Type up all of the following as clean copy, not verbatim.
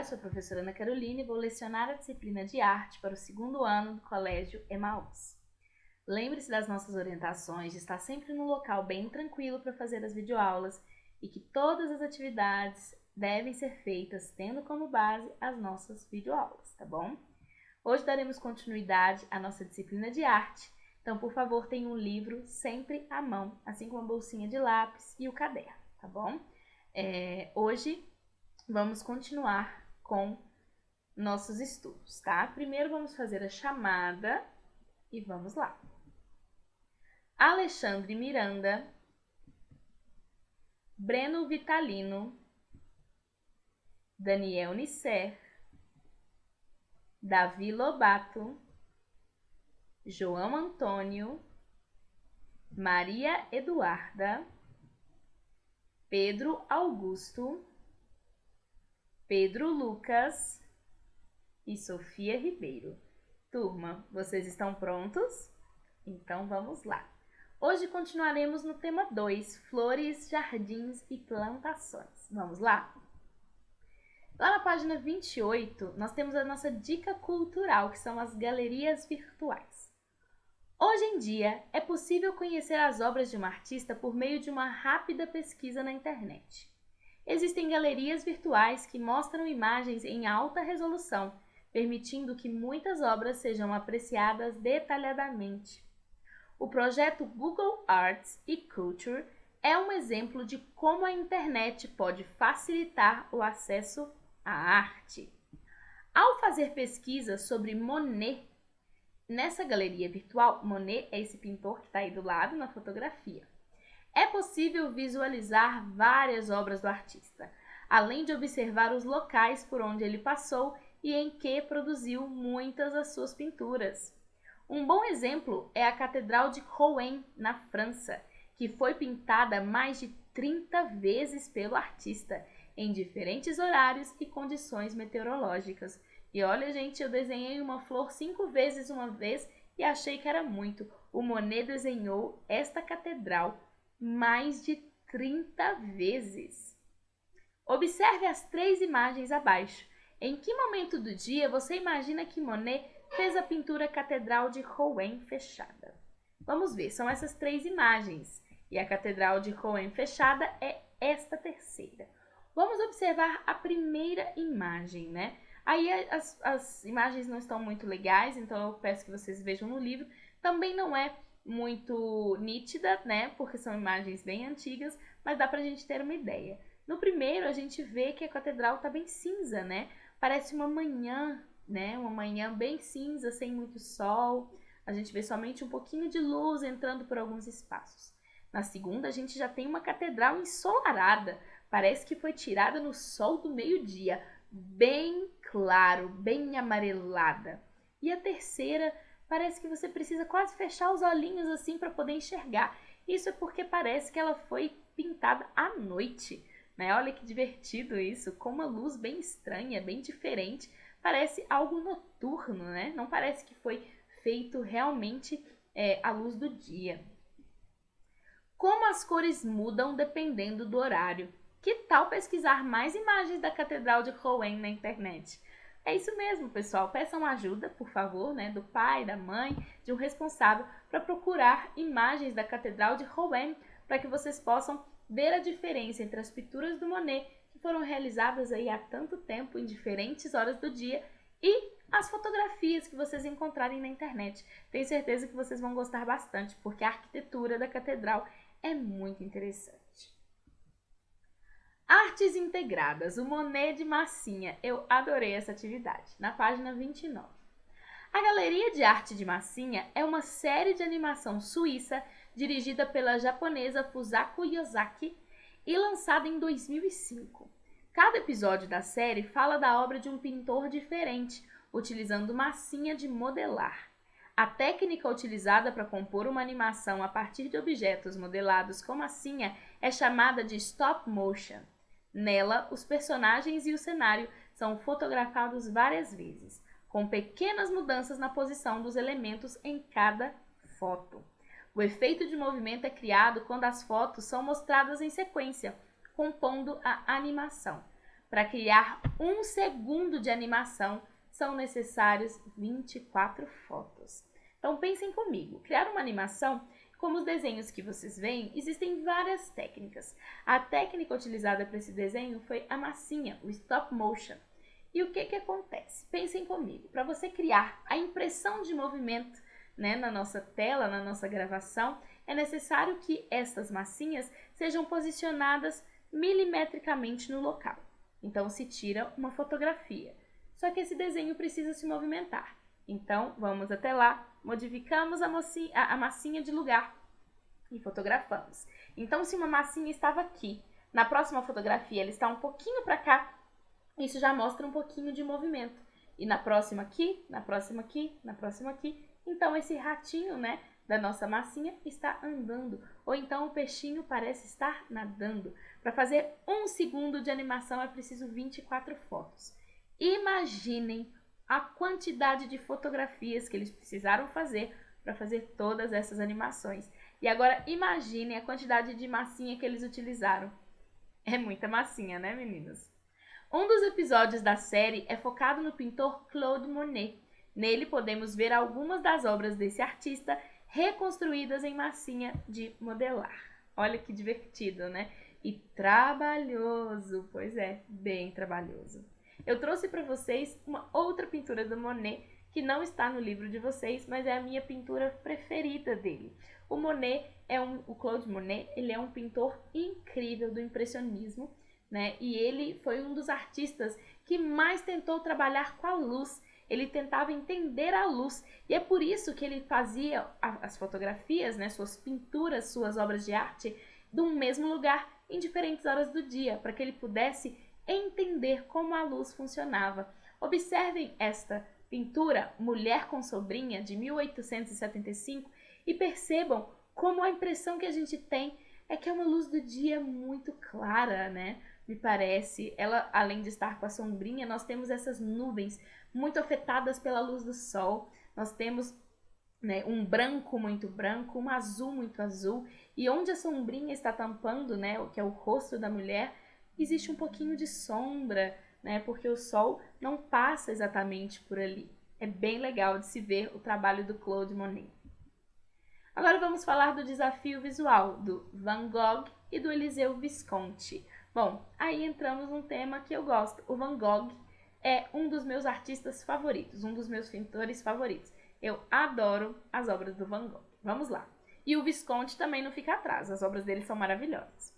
eu sou a professora Ana Carolina e vou lecionar a disciplina de arte para o 2º ano do Colégio Emaús. Lembre-se das nossas orientações, de estar sempre num local bem tranquilo para fazer as videoaulas e que todas as atividades devem ser feitas tendo como base as nossas videoaulas, tá bom? Hoje daremos continuidade à nossa disciplina de arte, então por favor tenha um livro sempre à mão, assim como a bolsinha de lápis e o caderno, tá bom? Hoje vamos continuar com nossos estudos, tá? Primeiro vamos fazer a chamada e vamos lá. Alexandre Miranda, Breno Vitalino, Daniel Nisser, Davi Lobato, João Antônio, Maria Eduarda, Pedro Augusto, Pedro Lucas e Sofia Ribeiro. Turma, vocês estão prontos? Então vamos lá. Hoje continuaremos no tema 2, flores, jardins e plantações. Vamos lá? Lá na página 28, nós temos a nossa dica cultural, que são as galerias virtuais. Hoje em dia, é possível conhecer as obras de um artista por meio de uma rápida pesquisa na internet. Existem galerias virtuais que mostram imagens em alta resolução, permitindo que muitas obras sejam apreciadas detalhadamente. O projeto Google Arts e Culture é um exemplo de como a internet pode facilitar o acesso à arte. Ao fazer pesquisas sobre Monet, nessa galeria virtual, Monet é esse pintor que está aí do lado na fotografia, é possível visualizar várias obras do artista, além de observar os locais por onde ele passou e em que produziu muitas das suas pinturas. Um bom exemplo é a Catedral de Rouen, na França, que foi pintada mais de 30 vezes pelo artista, em diferentes horários e condições meteorológicas. E olha, gente, eu desenhei uma flor 5 vezes uma vez e achei que era muito. O Monet desenhou esta catedral mais de 30 vezes. Observe as 3 imagens abaixo. Em que momento do dia você imagina que Monet fez a pintura Catedral de Rouen fechada? Vamos ver, são essas 3 imagens. E a Catedral de Rouen fechada é esta terceira. Vamos observar a primeira imagem, né? Aí as imagens não estão muito legais, então eu peço que vocês vejam no livro. Também não é muito nítida, né? Porque são imagens bem antigas, mas dá pra gente ter uma ideia. No primeiro, a gente vê que a catedral tá bem cinza, né? Parece uma manhã, né? Uma manhã bem cinza, sem muito sol. A gente vê somente um pouquinho de luz entrando por alguns espaços. Na segunda, a gente já tem uma catedral ensolarada. Parece que foi tirada no sol do meio-dia, bem claro, bem amarelada. E a terceira, parece que você precisa quase fechar os olhinhos assim para poder enxergar. Isso é porque parece que ela foi pintada à noite, né? Olha que divertido isso, com uma luz bem estranha, bem diferente. Parece algo noturno, né? Não parece que foi feito realmente à luz do dia. Como as cores mudam dependendo do horário. Que tal pesquisar mais imagens da Catedral de Rouen na internet? É isso mesmo, pessoal. Peçam ajuda, por favor, né, do pai, da mãe, de um responsável, para procurar imagens da Catedral de Rouen, para que vocês possam ver a diferença entre as pinturas do Monet, que foram realizadas aí há tanto tempo, em diferentes horas do dia, e as fotografias que vocês encontrarem na internet. Tenho certeza que vocês vão gostar bastante, porque a arquitetura da catedral é muito interessante. Artes integradas, o Monet de massinha. Eu adorei essa atividade. Na página 29. A Galeria de Arte de Massinha é uma série de animação suíça dirigida pela japonesa Fusako Yosaki e lançada em 2005. Cada episódio da série fala da obra de um pintor diferente, utilizando massinha de modelar. A técnica utilizada para compor uma animação a partir de objetos modelados com massinha é chamada de stop motion. Nela, os personagens e o cenário são fotografados várias vezes, com pequenas mudanças na posição dos elementos em cada foto. O efeito de movimento é criado quando as fotos são mostradas em sequência, compondo a animação. para criar 1 segundo de animação, são necessários 24 fotos. Então pensem comigo, criar uma animação, como os desenhos que vocês veem, existem várias técnicas. A técnica utilizada para esse desenho foi a massinha, o stop motion. E o que acontece? Pensem comigo, para você criar a impressão de movimento, né, na nossa tela, na nossa gravação, é necessário que essas massinhas sejam posicionadas milimetricamente no local. Então se tira uma fotografia. Só que esse desenho precisa se movimentar. Então vamos até lá, modificamos a massinha de lugar e fotografamos. Então se uma massinha estava aqui, na próxima fotografia ela está um pouquinho para cá, isso já mostra um pouquinho de movimento. E na próxima aqui, na próxima aqui, na próxima aqui. Então esse ratinho, né, da nossa massinha está andando. Ou então o peixinho parece estar nadando. Para fazer 1 segundo de animação é preciso 24 fotos. Imaginem a quantidade de fotografias que eles precisaram fazer para fazer todas essas animações. E agora imaginem a quantidade de massinha que eles utilizaram. É muita massinha, né, meninos? Um dos episódios da série é focado no pintor Claude Monet. Nele podemos ver algumas das obras desse artista reconstruídas em massinha de modelar. Olha que divertido, né? E trabalhoso, pois é, bem trabalhoso. Eu trouxe para vocês uma outra pintura do Monet que não está no livro de vocês, mas é a minha pintura preferida dele. O Claude Monet, ele é um pintor incrível do impressionismo, né? E ele foi um dos artistas que mais tentou trabalhar com a luz. Ele tentava entender a luz e é por isso que ele fazia as fotografias, né, suas pinturas, suas obras de arte, de um mesmo lugar em diferentes horas do dia, para que ele pudesse entender como a luz funcionava. Observem esta pintura, Mulher com Sobrinha, de 1875, e percebam como a impressão que a gente tem é que é uma luz do dia muito clara, né? Me parece. Ela, além de estar com a sombrinha, nós temos essas nuvens muito afetadas pela luz do sol. Nós temos, né, um branco muito branco, um azul muito azul. E onde a sombrinha está tampando, né, que é o rosto da mulher, existe um pouquinho de sombra, né, porque o sol não passa exatamente por ali. É bem legal de se ver o trabalho do Claude Monet. Agora vamos falar do desafio visual do Van Gogh e do Eliseu Visconti. Bom, aí entramos num tema que eu gosto. O Van Gogh é um dos meus artistas favoritos, um dos meus pintores favoritos. Eu adoro as obras do Van Gogh. Vamos lá. E o Visconti também não fica atrás, as obras dele são maravilhosas.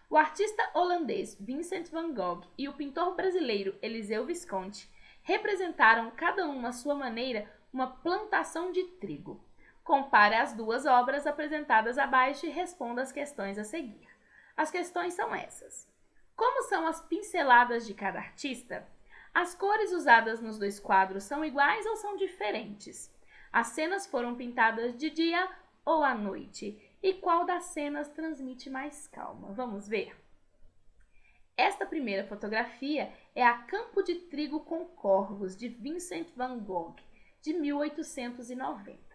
O artista holandês Vincent van Gogh e o pintor brasileiro Eliseu Visconti representaram, cada um à sua maneira, uma plantação de trigo. Compare as duas obras apresentadas abaixo e responda as questões a seguir. As questões são essas. Como são as pinceladas de cada artista? As cores usadas nos dois quadros são iguais ou são diferentes? As cenas foram pintadas de dia ou à noite? E qual das cenas transmite mais calma? Vamos ver? Esta primeira fotografia é a Campo de Trigo com Corvos, de Vincent van Gogh, de 1890.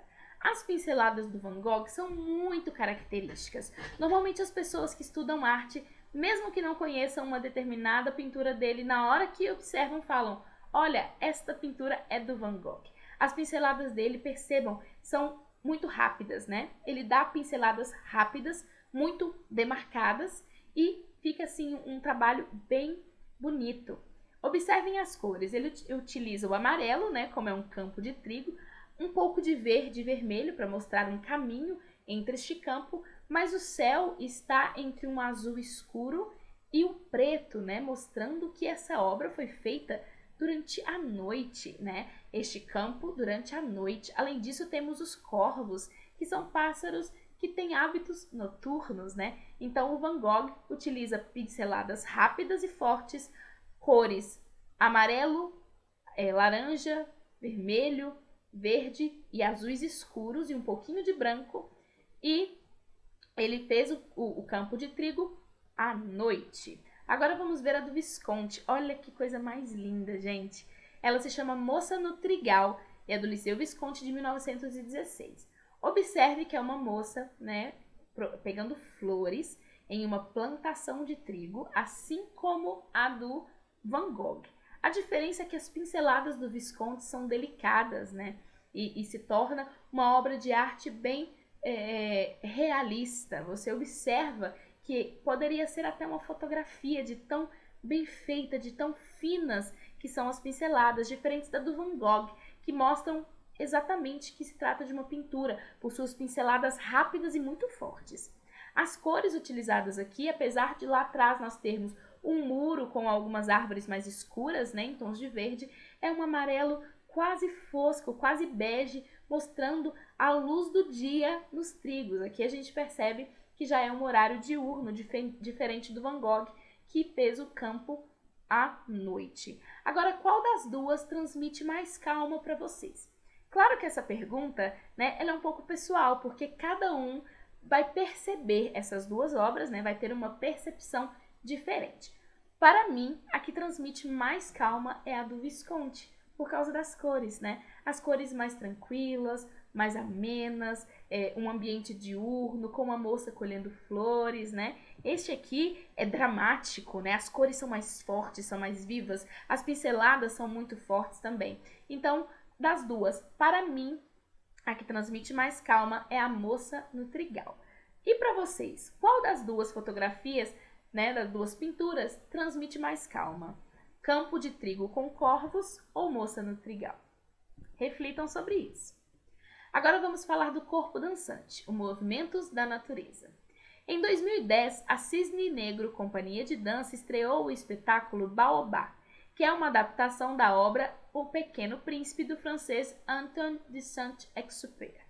As pinceladas do Van Gogh são muito características. Normalmente as pessoas que estudam arte, mesmo que não conheçam uma determinada pintura dele, na hora que observam falam: olha, esta pintura é do Van Gogh. As pinceladas dele, percebam, são muito rápidas, né? Ele dá pinceladas rápidas, muito demarcadas e fica assim um trabalho bem bonito. Observem as cores. Ele utiliza o amarelo, né, como é um campo de trigo, um pouco de verde e vermelho para mostrar um caminho entre este campo, mas o céu está entre um azul escuro e o preto, né, mostrando que essa obra foi feita durante a noite, né? Este campo durante a noite. Além disso, temos os corvos, que são pássaros que têm hábitos noturnos, né? Então, o Van Gogh utiliza pinceladas rápidas e fortes, cores amarelo, laranja, vermelho, verde e azuis escuros e um pouquinho de branco, e ele fez o campo de trigo à noite. Agora vamos ver a do Visconti. Olha que coisa mais linda, gente. Ela se chama Moça no Trigal e é do Liceu Visconti de 1916. Observe que é uma moça, né, pegando flores em uma plantação de trigo, assim como a do Van Gogh. A diferença é que as pinceladas do Visconti são delicadas, né? E se torna uma obra de arte bem realista. Você observa que poderia ser até uma fotografia de tão bem feita, de tão finas que são as pinceladas, diferentes da do Van Gogh, que mostram exatamente que se trata de uma pintura, por suas pinceladas rápidas e muito fortes. As cores utilizadas aqui, apesar de lá atrás nós termos um muro com algumas árvores mais escuras, né, em tons de verde, é um amarelo quase fosco, quase bege, mostrando a luz do dia nos trigos. Aqui a gente percebe que já é um horário diurno, diferente do Van Gogh, que fez o campo à noite. Agora, qual das duas transmite mais calma para vocês? Claro que essa pergunta, né, ela é um pouco pessoal, porque cada um vai perceber essas duas obras, né, vai ter uma percepção diferente. Para mim, a que transmite mais calma é a do Visconti, por causa das cores, né? As cores mais tranquilas, mais amenas, um ambiente diurno, com uma moça colhendo flores, né? Este aqui é dramático, né? As cores são mais fortes, são mais vivas, as pinceladas são muito fortes também. Então, das duas, para mim, a que transmite mais calma é a moça no trigal. E para vocês, qual das duas fotografias, né, das duas pinturas, transmite mais calma? Campo de trigo com corvos ou moça no trigal? Reflitam sobre isso. Agora vamos falar do corpo dançante, os movimentos da natureza. Em 2010, a Cisne Negro Companhia de Dança estreou o espetáculo Baobá, que é uma adaptação da obra O Pequeno Príncipe do francês Antoine de Saint-Exupéry.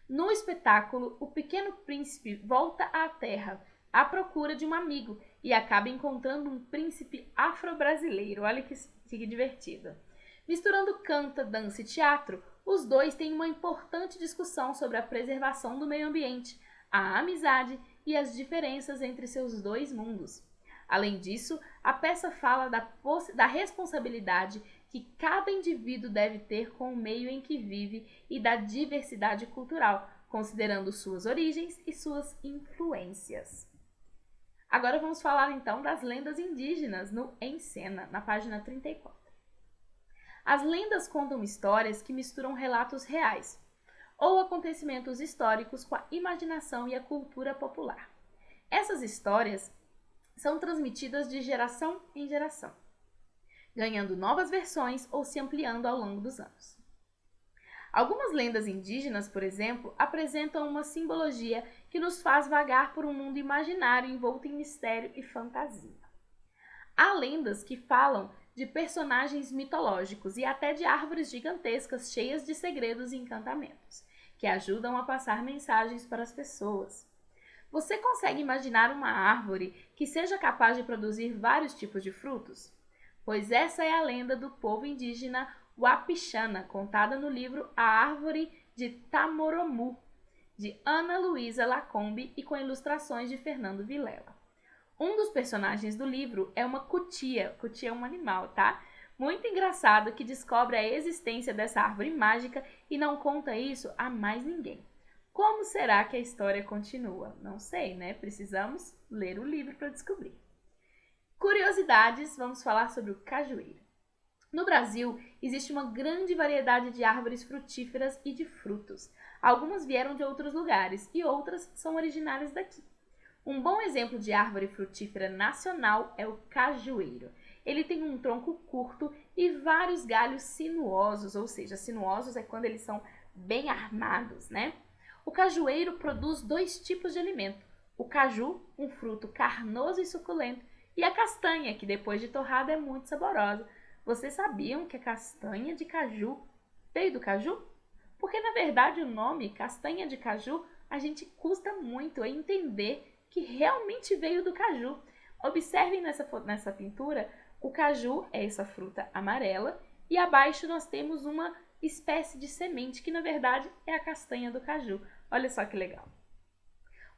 No espetáculo, o Pequeno Príncipe volta à Terra à procura de um amigo e acaba encontrando um príncipe afro-brasileiro. Olha que divertido. Misturando canto, dança e teatro, os dois têm uma importante discussão sobre a preservação do meio ambiente, a amizade e as diferenças entre seus dois mundos. Além disso, a peça fala da responsabilidade que cada indivíduo deve ter com o meio em que vive e da diversidade cultural, considerando suas origens e suas influências. Agora vamos falar então das lendas indígenas no Em Cena, na página 34. As lendas contam histórias que misturam relatos reais ou acontecimentos históricos com a imaginação e a cultura popular. Essas histórias são transmitidas de geração em geração, ganhando novas versões ou se ampliando ao longo dos anos. Algumas lendas indígenas, por exemplo, apresentam uma simbologia que nos faz vagar por um mundo imaginário envolto em mistério e fantasia. Há lendas que falam de personagens mitológicos e até de árvores gigantescas cheias de segredos e encantamentos, que ajudam a passar mensagens para as pessoas. Você consegue imaginar uma árvore que seja capaz de produzir vários tipos de frutos? Pois essa é a lenda do povo indígena Wapixana, contada no livro A Árvore de Tamoromu, de Ana Luísa Lacombe e com ilustrações de Fernando Vilela. Um dos personagens do livro é uma cutia. Cutia é um animal, tá? Muito engraçado, que descobre a existência dessa árvore mágica e não conta isso a mais ninguém. Como será que a história continua? Não sei, né? Precisamos ler o livro para descobrir. Curiosidades, vamos falar sobre o cajueiro. No Brasil, existe uma grande variedade de árvores frutíferas e de frutos. Algumas vieram de outros lugares e outras são originárias daqui. Um bom exemplo de árvore frutífera nacional é o cajueiro. Ele tem um tronco curto e vários galhos sinuosos, ou seja, sinuosos é quando eles são bem armados, né? O cajueiro produz dois tipos de alimento: o caju, um fruto carnoso e suculento, e a castanha, que depois de torrada é muito saborosa. Vocês sabiam que a castanha de caju veio do caju? Porque, na verdade, o nome castanha de caju, a gente custa muito a entender que realmente veio do caju. Observem nessa pintura, o caju é essa fruta amarela e abaixo nós temos uma espécie de semente que, na verdade, é a castanha do caju. Olha só que legal.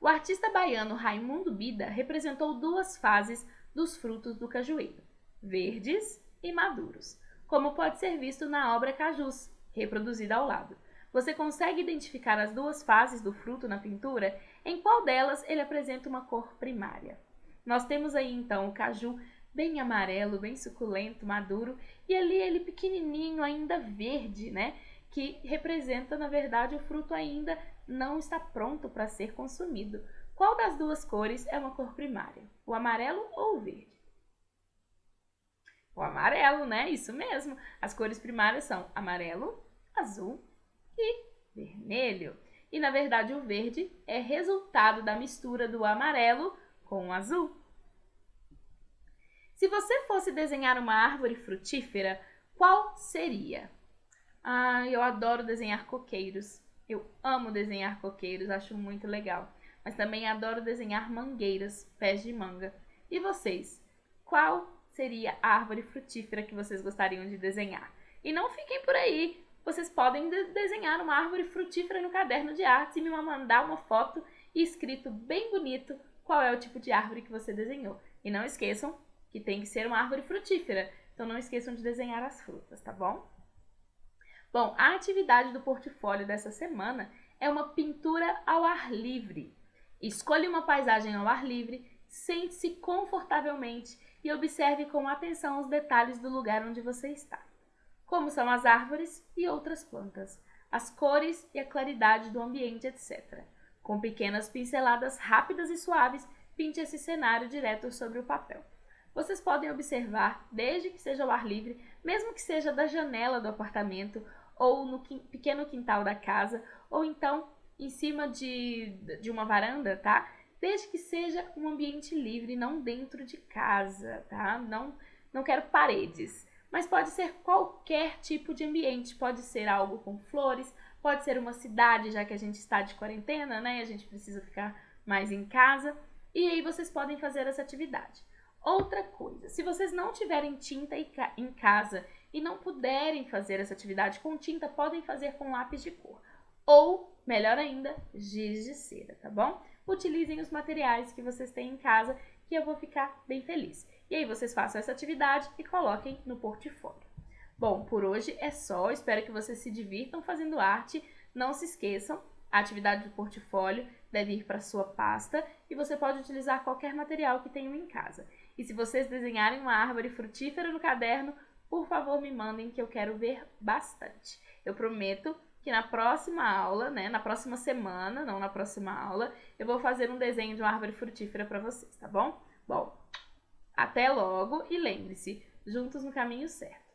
O artista baiano Raimundo Bida representou duas fases dos frutos do cajueiro, verdes e maduros, como pode ser visto na obra Cajus, reproduzida ao lado. Você consegue identificar as duas fases do fruto na pintura? Em qual delas ele apresenta uma cor primária? Nós temos aí então o caju bem amarelo, bem suculento, maduro, e ali ele pequenininho, ainda verde, né? Que representa, na verdade, o fruto ainda não está pronto para ser consumido. Qual das duas cores é uma cor primária? O amarelo ou o verde? O amarelo, né? Isso mesmo. As cores primárias são amarelo, azul e vermelho. E, na verdade, o verde é resultado da mistura do amarelo com o azul. Se você fosse desenhar uma árvore frutífera, qual seria? Eu adoro desenhar coqueiros. Eu amo desenhar coqueiros, acho muito legal. Mas também adoro desenhar mangueiras, pés de manga. E vocês? Qual seria a árvore frutífera que vocês gostariam de desenhar? E não fiquem por aí. Vocês podem desenhar uma árvore frutífera no caderno de artes e me mandar uma foto e escrito bem bonito qual é o tipo de árvore que você desenhou. E não esqueçam que tem que ser uma árvore frutífera. Então não esqueçam de desenhar as frutas, tá bom? Bom, a atividade do portfólio dessa semana é uma pintura ao ar livre. Escolha uma paisagem ao ar livre, sente-se confortavelmente e observe com atenção os detalhes do lugar onde você está, como são as árvores e outras plantas, as cores e a claridade do ambiente, etc. Com pequenas pinceladas rápidas e suaves, pinte esse cenário direto sobre o papel. Vocês podem observar, desde que seja ao ar livre, mesmo que seja da janela do apartamento ou no pequeno quintal da casa, ou então em cima de uma varanda, tá? Desde que seja um ambiente livre, não dentro de casa, tá? Não quero paredes, mas pode ser qualquer tipo de ambiente, pode ser algo com flores, pode ser uma cidade, já que a gente está de quarentena, né? A gente precisa ficar mais em casa, e aí vocês podem fazer essa atividade. Outra coisa, se vocês não tiverem tinta em casa e não puderem fazer essa atividade com tinta, podem fazer com lápis de cor. Ou, melhor ainda, giz de cera, tá bom? Utilizem os materiais que vocês têm em casa, que eu vou ficar bem feliz. E aí vocês façam essa atividade e coloquem no portfólio. Bom, por hoje é só. Espero que vocês se divirtam fazendo arte. Não se esqueçam, a atividade do portfólio deve ir para sua pasta e você pode utilizar qualquer material que tenham em casa. E se vocês desenharem uma árvore frutífera no caderno, por favor me mandem que eu quero ver bastante. Eu prometo que na próxima aula, né, na próxima semana, não na próxima aula, eu vou fazer um desenho de uma árvore frutífera para vocês, tá bom? Bom, até logo e lembre-se, juntos no caminho certo.